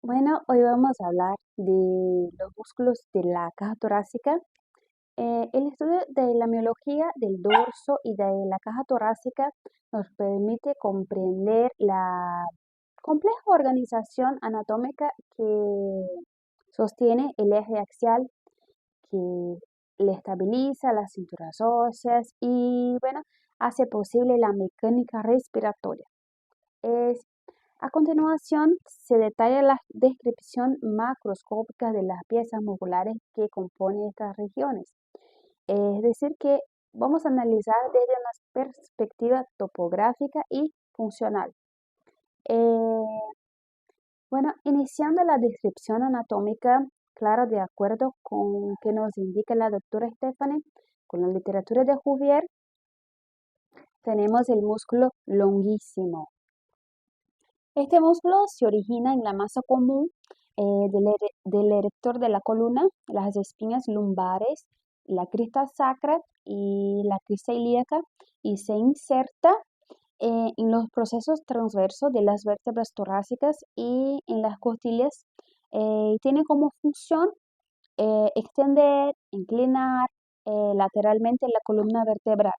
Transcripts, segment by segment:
Bueno, hoy vamos a hablar de los músculos de la caja torácica. El estudio de la miología del dorso y de la caja torácica nos permite comprender la compleja organización anatómica que sostiene el eje axial, que le estabiliza las cinturas óseas y, bueno, hace posible la mecánica respiratoria. Es A continuación, se detalla la descripción macroscópica de las piezas musculares que componen estas regiones. Es decir, que vamos a analizar desde una perspectiva topográfica y funcional. Eh, bueno, iniciando la descripción anatómica, claro, de acuerdo con que nos indica la doctora Stephanie, con la literatura de Cuvier, tenemos el músculo longuísimo. Este músculo se origina en la masa común del erector de la columna, las espinas lumbares, la crista sacra y la crista ilíaca, y se inserta en los procesos transversos de las vértebras torácicas y en las costillas. Tiene como función extender, inclinar lateralmente la columna vertebral.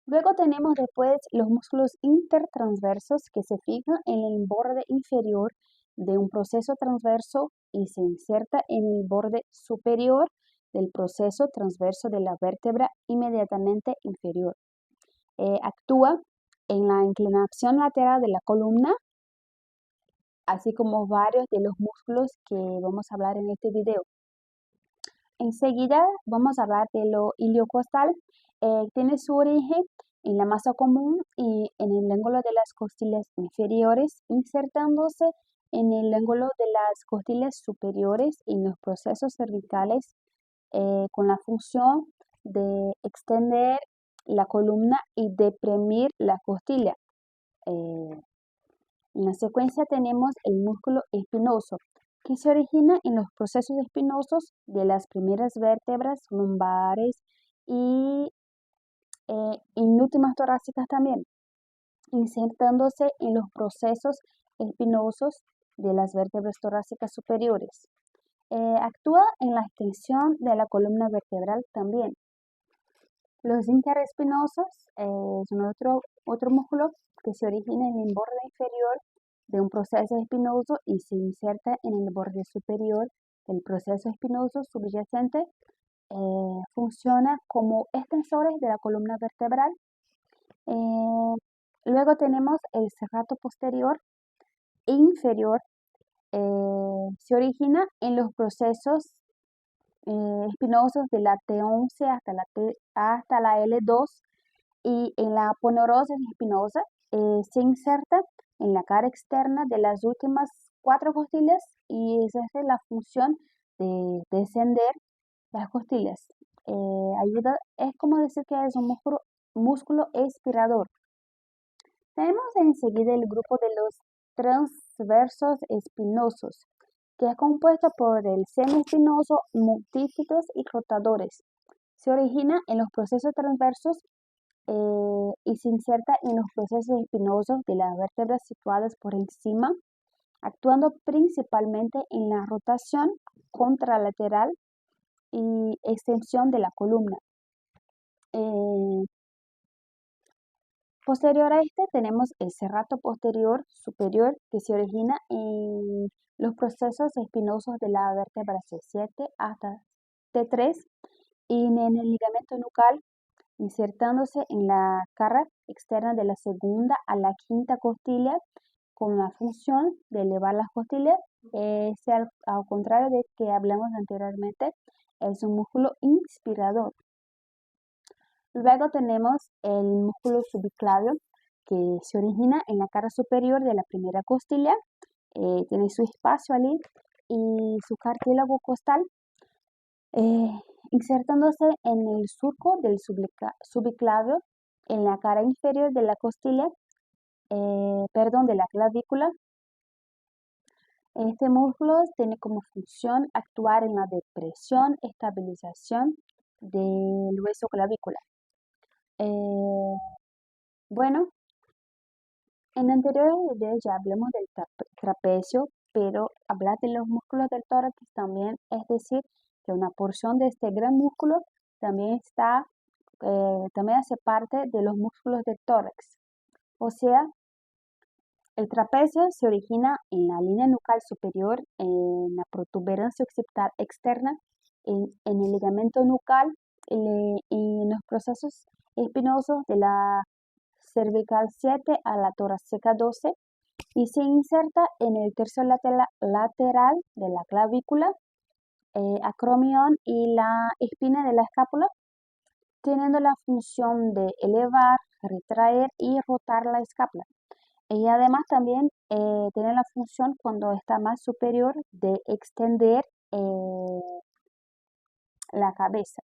Luego tenemos después los músculos intertransversos que se fijan en el borde inferior de un proceso transverso y se inserta en el borde superior del proceso transverso de la vértebra inmediatamente inferior. Actúa en la inclinación lateral de la columna, así como varios de los músculos que vamos a hablar en este video. Enseguida vamos a hablar de lo iliocostal. Tiene su origen en la masa común y en el ángulo de las costillas inferiores, insertándose en el ángulo de las costillas superiores y en los procesos cervicales con la función de extender la columna y deprimir la costilla. En la secuencia tenemos el músculo espinoso, que se origina en los procesos espinosos de las primeras vértebras lumbares y en últimas torácicas también, insertándose en los procesos espinosos de las vértebras torácicas superiores. Actúa en la extensión de la columna vertebral también. Los interespinosos son otro músculo que se origina en el borde inferior de un proceso espinoso y se inserta en el borde superior del proceso espinoso subyacente. Funciona como extensores de la columna vertebral. Eh, Luego tenemos el serrato posterior e inferior. Se origina en los procesos espinosos de la T11 hasta la L2 y en la aponeurosis espinosa se inserta en la cara externa de las últimas 4 costillas y esa es la función de descender las costillas. Es como decir que es un músculo expirador. Tenemos enseguida el grupo de los transversos espinosos, que es compuesto por el seno espinoso, multífidos y rotadores. Se origina en los procesos transversos y se inserta en los procesos espinosos de las vértebras situadas por encima, actuando principalmente en la rotación contralateral y extensión de la columna. Posterior a este tenemos el serrato posterior superior que se origina en los procesos espinosos de la vértebra C7 hasta T3 y en el ligamento nucal insertándose en la cara externa de la segunda a la quinta costilla con la función de elevar las costillas. Al contrario de que hablamos anteriormente, es un músculo inspirador. Luego tenemos el músculo subclavio que se origina en la cara superior de la primera costilla, tiene su espacio allí y su cartílago costal, eh, insertándose en el surco del subclavio en la cara inferior de la costilla, de la clavícula. Este músculo tiene como función actuar en la depresión, estabilización del hueso clavícula. Bueno, En anteriores videos ya hablamos del trapecio, pero hablar de los músculos del tórax también, es decir, que una porción de este gran músculo también también hace parte de los músculos del tórax. O sea, el trapecio se origina en la línea nucal superior, en la protuberancia occipital externa, en el ligamento nucal y en los procesos espinosos de la cervical 7 a la torácica 12 y se inserta en el tercio lateral de la clavícula, acromion y la espina de la escápula, teniendo la función de elevar, retraer y rotar la escápula. Y además también tiene la función cuando está más superior de extender la cabeza.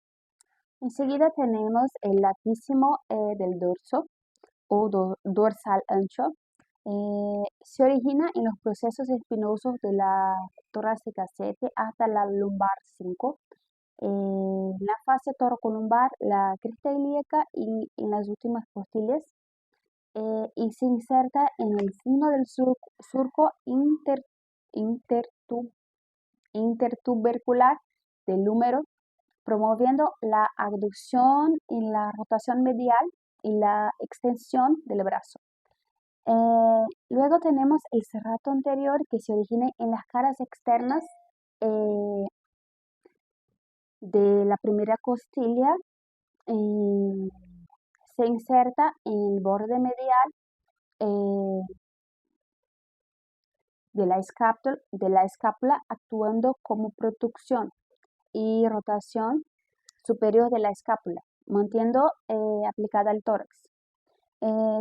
Enseguida tenemos el latísimo del dorso o dorsal ancho. Se origina en los procesos espinosos de la torácica 7 hasta la lumbar 5. La fase torocolumbar, la cresta ilíaca y en las últimas costillas. Y se inserta en el fondo del surco intertubercular del húmero, promoviendo la abducción y la rotación medial y la extensión del brazo. Luego tenemos el serrato anterior que se origina en las caras externas de la primera costilla y se inserta en el borde medial de la escápula actuando como protección y rotación superior de la escápula, manteniendo aplicada al tórax.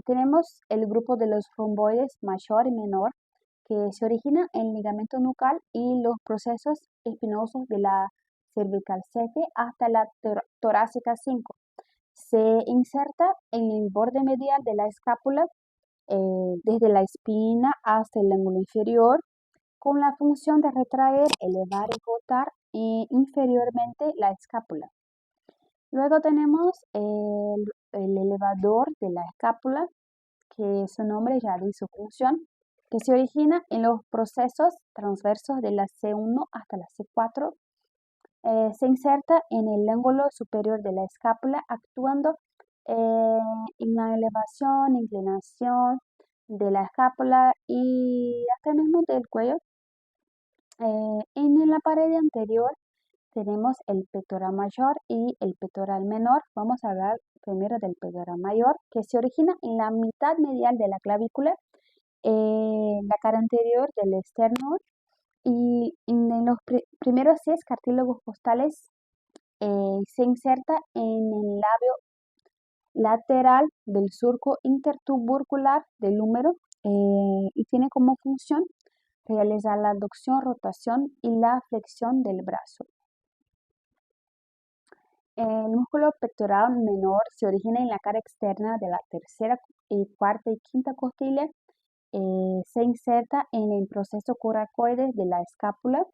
Tenemos el grupo de los romboides mayor y menor que se origina en el ligamento nucal y los procesos espinosos de la cervical 7 hasta la torácica 5. Se inserta en el borde medial de la escápula desde la espina hasta el ángulo inferior con la función de retraer, elevar y rotar inferiormente la escápula. Luego tenemos el elevador de la escápula, que su nombre ya dice su función, que se origina en los procesos transversos de la C1 hasta la C4. Se inserta en el ángulo superior de la escápula, actuando en la elevación, inclinación de la escápula y hasta mismo del cuello. En la pared anterior tenemos el pectoral mayor y el pectoral menor. Vamos a hablar primero del pectoral mayor, que se origina en la mitad medial de la clavícula, la cara anterior del esternón y en los primeros 6 cartílagos costales se inserta en el labio lateral del surco intertubercular del húmero y tiene como función realizar la abducción, rotación y la flexión del brazo. El músculo pectoral menor se origina en la cara externa de la tercera, cuarta y quinta costilla. Se inserta en el proceso coracoide de la escápula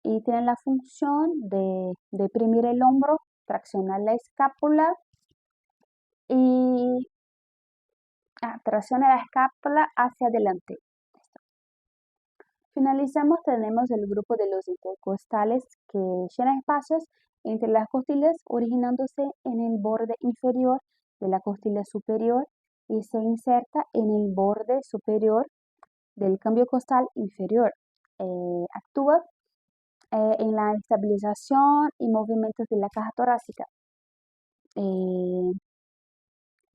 y tiene la función de deprimir el hombro, traccionar la escápula y tracciona la escápula hacia adelante. Finalizamos, tenemos el grupo de los intercostales que llenan espacios entre las costillas, originándose en el borde inferior de la costilla superior y se inserta en el borde superior del cambio costal inferior. Actúa en la estabilización y movimientos de la caja torácica.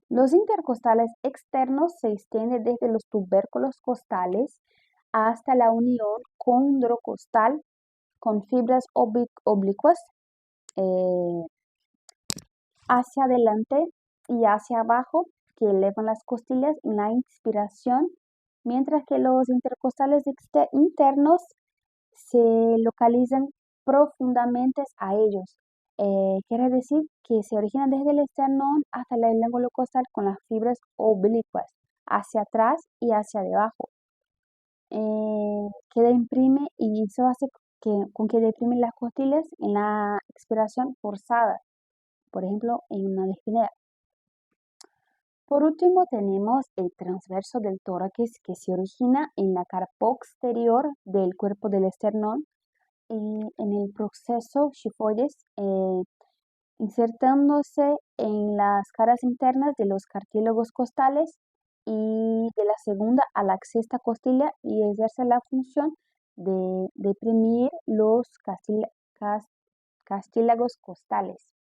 Los intercostales externos se extienden desde los tubérculos costales hasta la unión condrocostal con fibras oblicuas hacia adelante y hacia abajo que elevan las costillas en la inspiración, mientras que los intercostales internos se localizan profundamente a ellos. Quiere decir que se originan desde el esternón hasta el ángulo costal con las fibras oblicuas hacia atrás y hacia debajo. Que deprime y eso hace con que deprimen las costillas en la expiración forzada, por ejemplo, en una dyspnea. Por último, tenemos el transverso del tórax que se origina en la cara posterior del cuerpo del esternón y en el proceso xifoides, insertándose en las caras internas de los cartílagos costales y de la segunda a la sexta costilla y ejerce la función de deprimir los cartílagos costales.